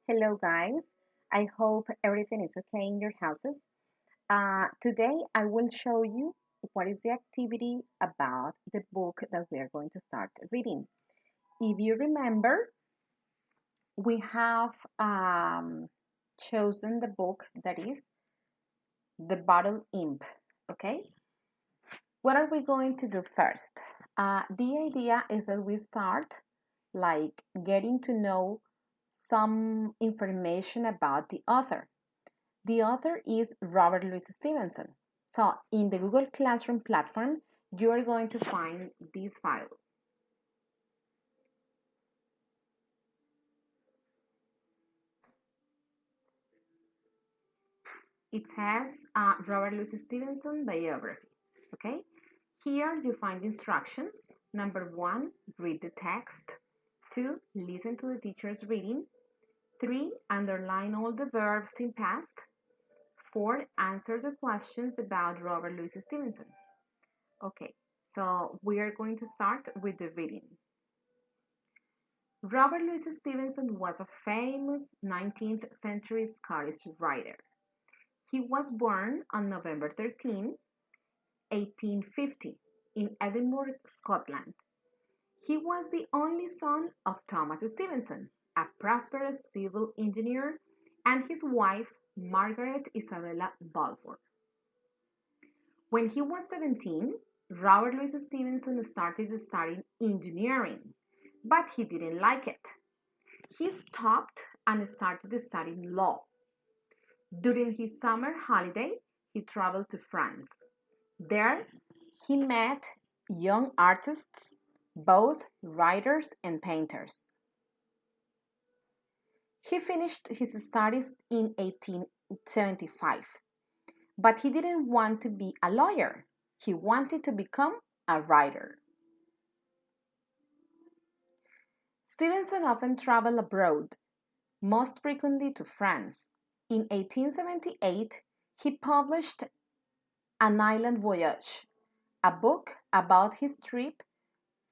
Hello, guys. I hope everything is okay in your houses. Today, I will show you what is the activity about the book that we are going to start reading. If you remember, we have chosen the book that is The Bottle Imp. Okay, what are we going to do first? The idea is that we start like getting to know some information about the author. The author is Robert Louis Stevenson. So in the Google Classroom platform, you are going to find this file. It says Robert Louis Stevenson Biography. Okay. Here you find instructions. Number 1, read the text. 2, listen to the teacher's reading. 3, underline all the verbs in past. 4, answer the questions about Robert Louis Stevenson. Okay, so we are going to start with the reading. Robert Louis Stevenson was a famous 19th century Scottish writer. He was born on November 13, 1850, in Edinburgh, Scotland. He was the only son of Thomas Stevenson, a prosperous civil engineer, and his wife, Margaret Isabella Balfour. When he was 17, Robert Louis Stevenson started studying engineering, but he didn't like it. He stopped and started studying law. During his summer holiday, he traveled to France. There, he met young artists, both writers and painters. He finished his studies in 1875, but he didn't want to be a lawyer. He wanted to become a writer. Stevenson often traveled abroad, most frequently to France. In 1878, he published An Island Voyage, a book about his trip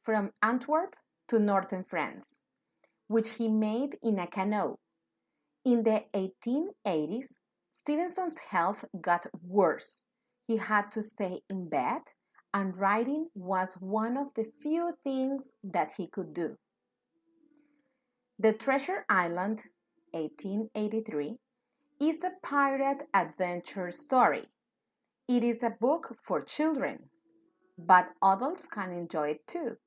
from Antwerp to northern France, which he made in a canoe. In the 1880s, Stevenson's health got worse. He had to stay in bed, and writing was one of the few things that he could do. The Treasure Island, 1883, is a pirate adventure story. It is a book for children, but adults can enjoy it too.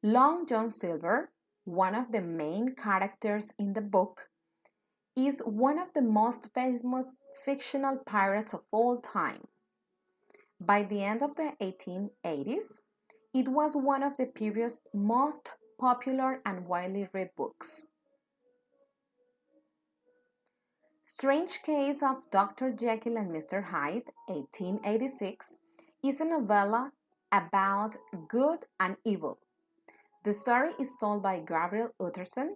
Long John Silver, one of the main characters in the book, is one of the most famous fictional pirates of all time. By the end of the 1880s, it was one of the period's most popular and widely read books. Strange Case of Dr. Jekyll and Mr. Hyde, 1886, is a novella about good and evil. The story is told by Gabriel Utterson,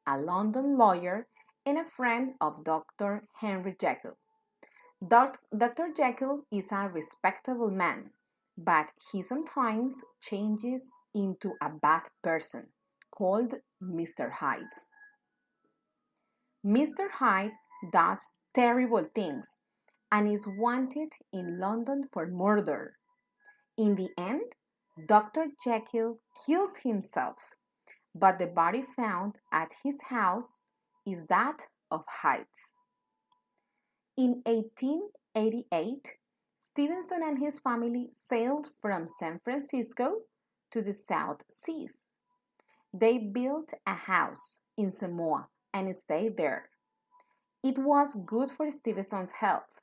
a London lawyer and a friend of Dr. Henry Jekyll. Dr. Jekyll is a respectable man, but he sometimes changes into a bad person called Mr. Hyde. Mr. Hyde does terrible things and is wanted in London for murder. In the end, Dr. Jekyll kills himself, but the body found at his house is that of Hyde's. In 1888, Stevenson and his family sailed from San Francisco to the South Seas. They built a house in Samoa and stayed there. It was good for Stevenson's health.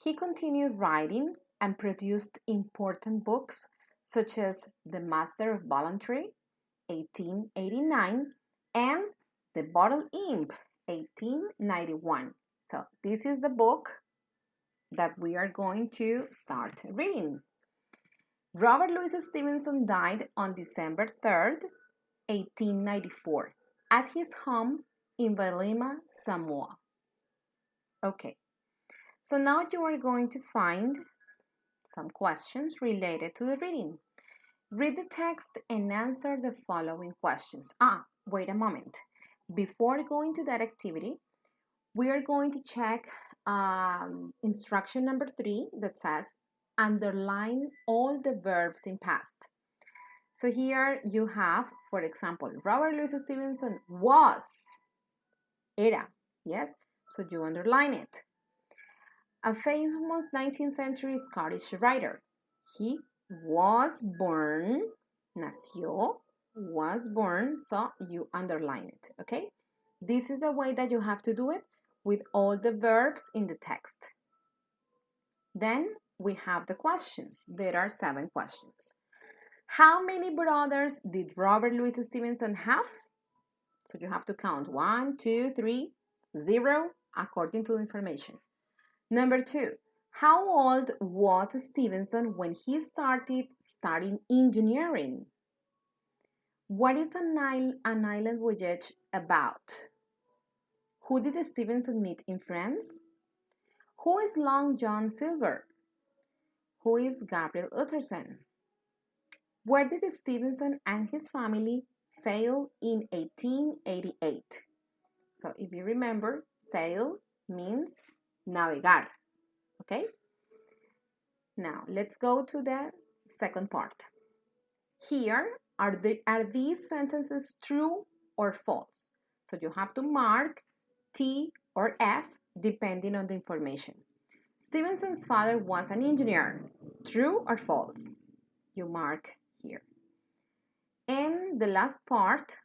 He continued writing and produced important books such as The Master of Voluntary, 1889, and The Bottle Imp, 1891. So this is the book that we are going to start reading. Robert Louis Stevenson died on December 3rd, 1894, at his home in Vailima, Samoa. Okay, so now you are going to find some questions related to the reading. Read the text and answer the following questions. Wait a moment. Before going to that activity, we are going to check instruction number 3 that says underline all the verbs in past. So here you have, for example, Robert Louis Stevenson was, era, yes? So you underline it. A famous 19th century Scottish writer. He was born, nació, was born, so you underline it, okay? This is the way that you have to do it with all the verbs in the text. Then we have the questions. There are 7 questions. How many brothers did Robert Louis Stevenson have? So you have to count 1, 2, 3, 0, according to the information. Number 2, how old was Stevenson when he started studying engineering? What is an island voyage about? Who did Stevenson meet in France? Who is Long John Silver? Who is Gabriel Utterson? Where did Stevenson and his family sail in 1888? So if you remember, sail means navegar, okay? Now let's go to the second part. Here, are these sentences true or false? So you have to mark T or F depending on the information. Stevenson's father was an engineer. True or false? You mark here. And the last part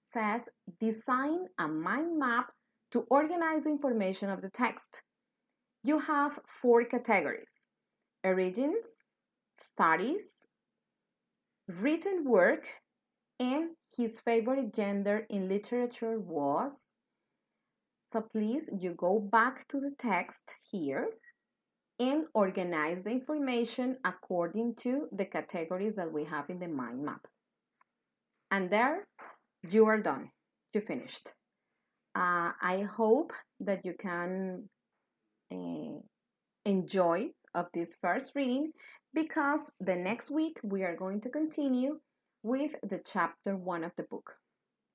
says design a mind map to organize the information of the text. You have 4 categories: origins, studies, written work, and his favorite gender in literature was. So please, you go back to the text here and organize the information according to the categories that we have in the mind map. And there, you are done. You finished. I hope that you can enjoy of this first reading, because the next week we are going to continue with the chapter 1 of the book.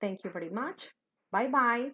Thank you very much. Bye-bye.